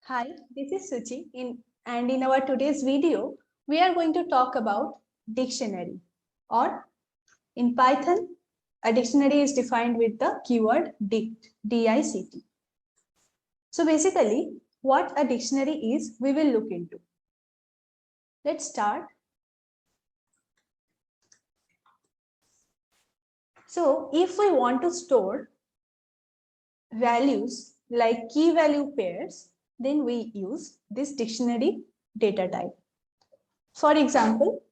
Hi, this is Suchi and in our today's video, we are going to talk about dictionary or in Python, a dictionary is defined with the keyword dict, D-I-C-T. So basically, what a dictionary is, we will look into. Let's start. So if we want to store values like key value pairs, then we use this dictionary data type. For example,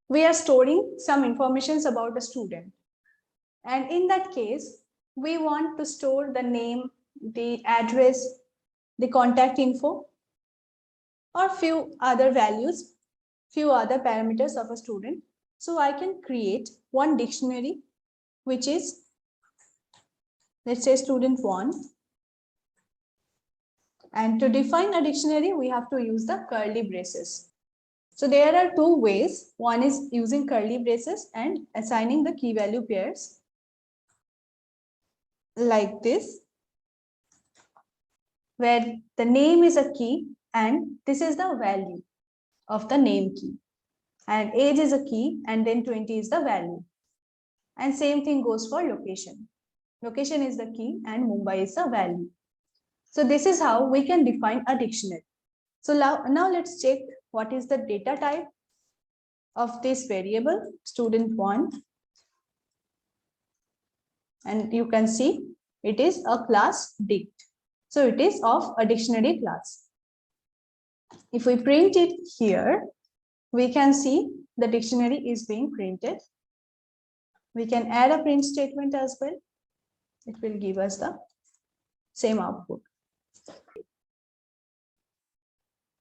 we are storing some informations about a student. And in that case, we want to store the name, the address, the contact info, or few other values, few other parameters of a student. So I can create one dictionary, which is, let's say student one. And to define a dictionary, we have to use the curly braces. So there are two ways. One is using curly braces and assigning the key value pairs like this, where the name is a key and this is the value of the name key, and age is a key and then 20 is the value. And same thing goes for location. Location is the key and Mumbai is the value. So this is how we can define a dictionary. So now let's check what is the data type of this variable student1, and you can see it is a class dict. So it is of a dictionary class. If we print it here, we can see the dictionary is being printed. We can add a print statement as well. It will give us the same output.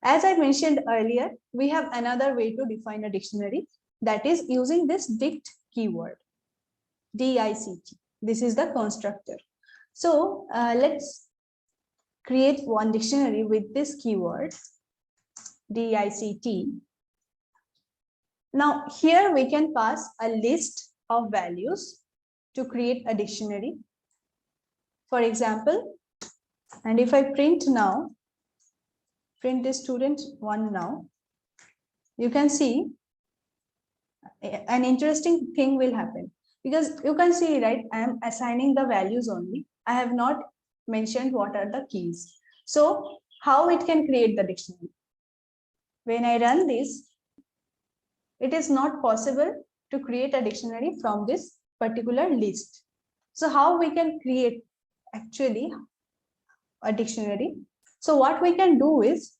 As I mentioned earlier, we have another way to define a dictionary, that is using this dict keyword, D-I-C-T. This is the constructor. So let's create one dictionary with this keyword, D-I-C-T. Now here we can pass a list of values to create a dictionary. For example, and if I print now, print the student one now, you can see an interesting thing will happen, because you can see, right, I am assigning the values only. I have not mentioned what are the keys. So how it can create the dictionary? When I run this, it is not possible to create a dictionary from this particular list. So how we can create actually a dictionary? So what we can do is,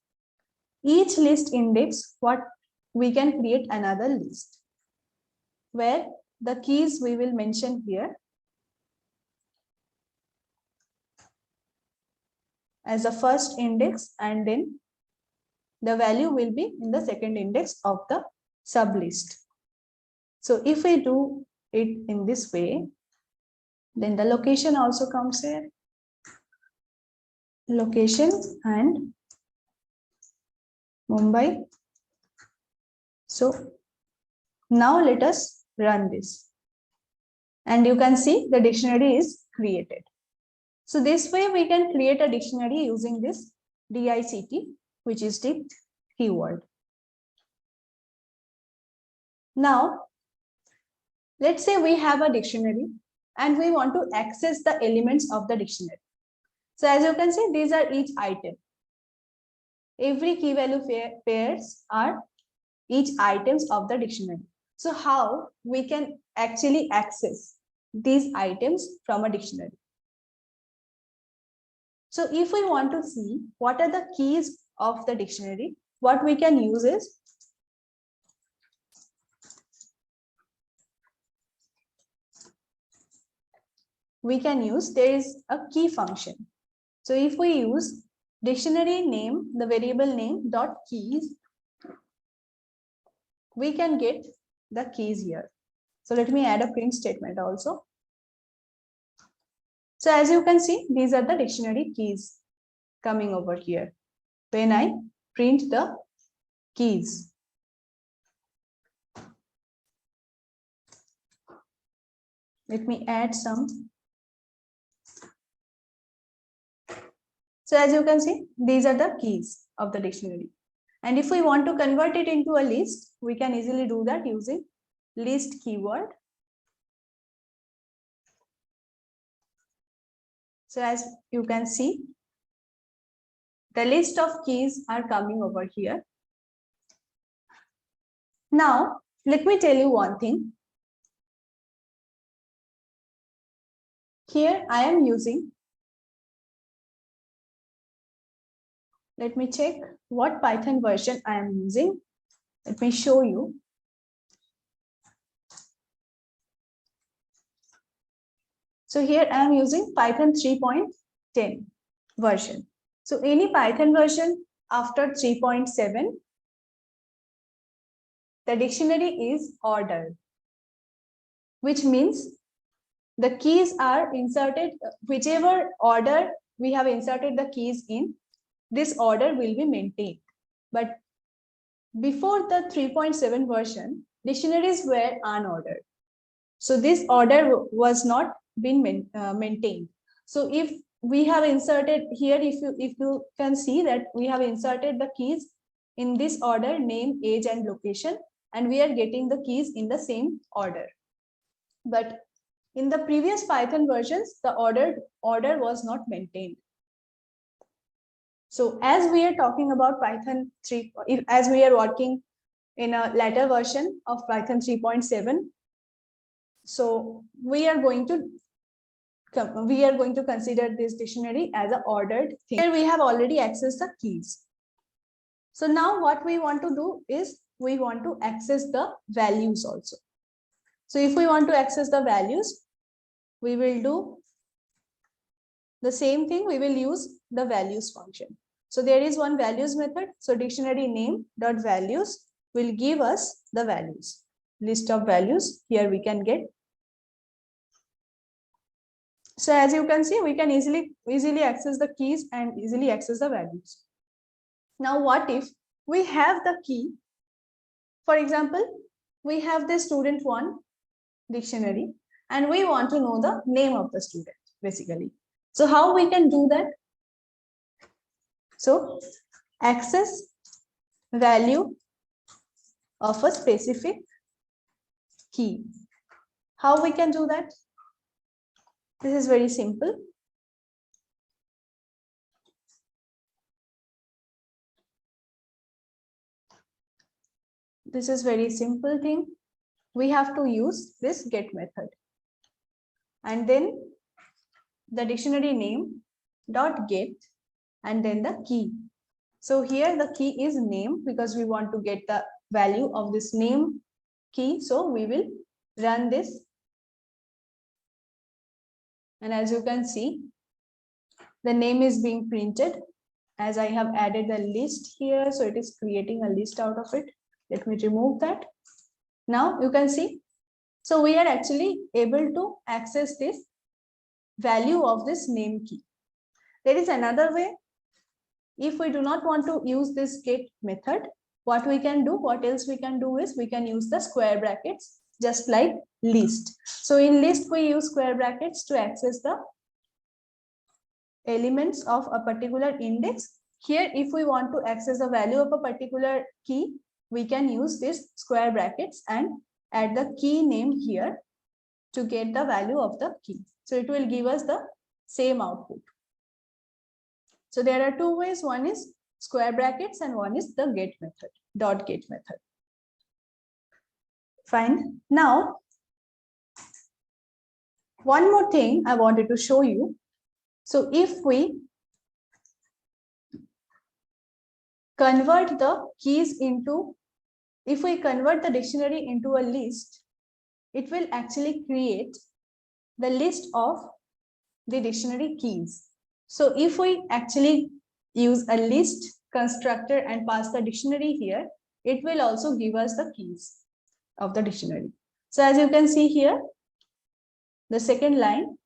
each list index, what we can create another list where the keys we will mention here as the first index, and then the value will be in the second index of the sublist. So if we do it in this way, then the location also comes here, location and Mumbai. So now let us run this, and you can see the dictionary is created. So this way we can create a dictionary using this DICT, which is dict keyword. Now, let's say we have a dictionary and we want to access the elements of the dictionary. So as you can see, these are each item. Every key value pairs are each items of the dictionary. So how we can actually access these items from a dictionary? So if we want to see what are the keys of the dictionary, what we can use is there is a key function. So if we use dictionary name, the variable name dot keys, we can get the keys here. So let me add a print statement also. So as you can see, these are the dictionary keys coming over here when I print the keys. Let me add some So as you can see, these are the keys of the dictionary. And if we want to convert it into a list, we can easily do that using list keyword. So as you can see, the list of keys are coming over here. Now, let me tell you one thing. Here I am using, let me check what Python version I am using. Let me show you. So here I am using Python 3.10 version. So any Python version after 3.7, the dictionary is ordered, which means the keys are inserted, whichever order we have inserted the keys in, this order will be maintained. But before the 3.7 version, dictionaries were unordered. So this order was not been maintained. So if we have inserted here, if you can see that we have inserted the keys in this order, name, age, and location, and we are getting the keys in the same order. But in the previous Python versions, the order was not maintained. So as we are talking about Python 3, as we are working in a later version of Python 3.7, so we are going to consider this dictionary as an ordered thing. Here we have already accessed the keys. So now what we want to do is we want to access the values also. So if we want to access the values, we will do the same thing. We will use the values function. So there is one values method. So dictionary name dot values will give us the values, list of values. Here we can get. So as you can see, we can easily access the keys and easily access the values. Now what if we have the key? For example, we have the student 1 dictionary and we want to know the name of the student basically. So how we can do that? So access value of a specific key. How we can do that? This is very simple. This is very simple thing. We have to use this get method. And then the dictionary name dot get and then the key. So here the key is name because we want to get the value of this name key. So we will run this. And as you can see, the name is being printed as I have added a list here. So it is creating a list out of it. Let me remove that. Now you can see. So we are actually able to access this value of this name key. There is another way. If we do not want to use this get method, what we can do, what else we can do is we can use the square brackets just like list. So in list, we use square brackets to access the elements of a particular index. Here, if we want to access the value of a particular key, we can use this square brackets and add the key name here to get the value of the key. So it will give us the same output. So there are two ways. One is square brackets and one is the get method, dot get method. Fine. Now, one more thing I wanted to show you. So if we convert the keys into, if we convert the dictionary into a list, it will actually create the list of the dictionary keys. So if we actually use a list constructor and pass the dictionary here, it will also give us the keys of the dictionary. So as you can see here, the second line,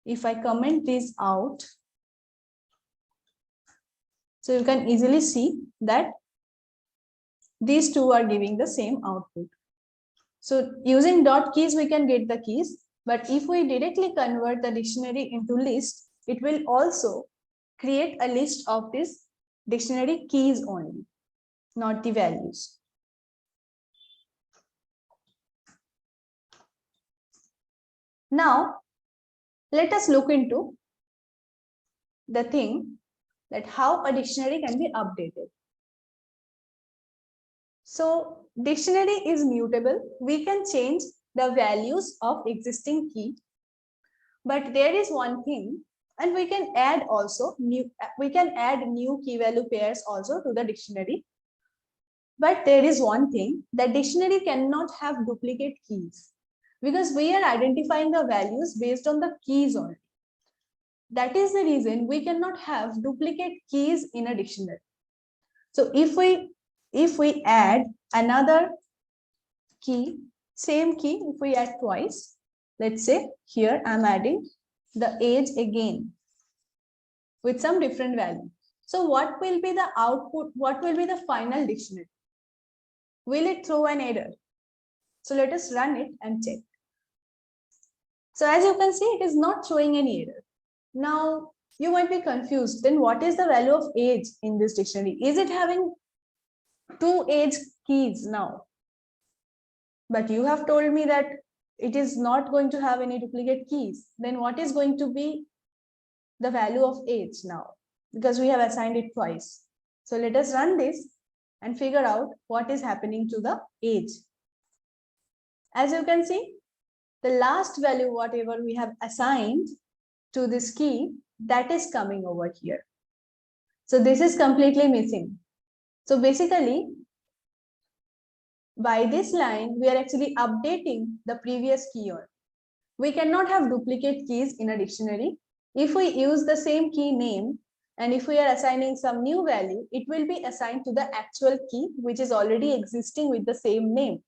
if I comment this out, so you can easily see that these two are giving the same output. So using dot keys, we can get the keys. But if we directly convert the dictionary into list, it will also create a list of these dictionary keys only, not the values. Now, let us look into the thing that how a dictionary can be updated. So, dictionary is mutable. We can change the values of existing key, but there is one thing, and we can add also new key value pairs also to the dictionary. But there is one thing, that dictionary cannot have duplicate keys, because we are identifying the values based on the keys only. That is the reason we cannot have duplicate keys in a dictionary. So if we add another key, same key, if we add twice, let's say here I'm adding the age again with some different value. So what will be the output? What will be the final dictionary? Will it throw an error? So let us run it and check. So as you can see, it is not showing any error. Now you might be confused. Then what is the value of age in this dictionary? Is it having 2 age keys now? But you have told me that it is not going to have any duplicate keys. Then what is going to be the value of age now? Because we have assigned it twice. So let us run this and figure out what is happening to the age. As you can see, the last value, whatever we have assigned to this key, that is coming over here. So this is completely missing. So basically, by this line, we are actually updating the previous key on. We cannot have duplicate keys in a dictionary. If we use the same key name, and if we are assigning some new value, it will be assigned to the actual key, which is already existing with the same name.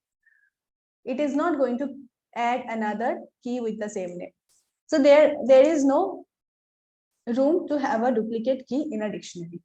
It is not going to add another key with the same name. So there is no room to have a duplicate key in a dictionary.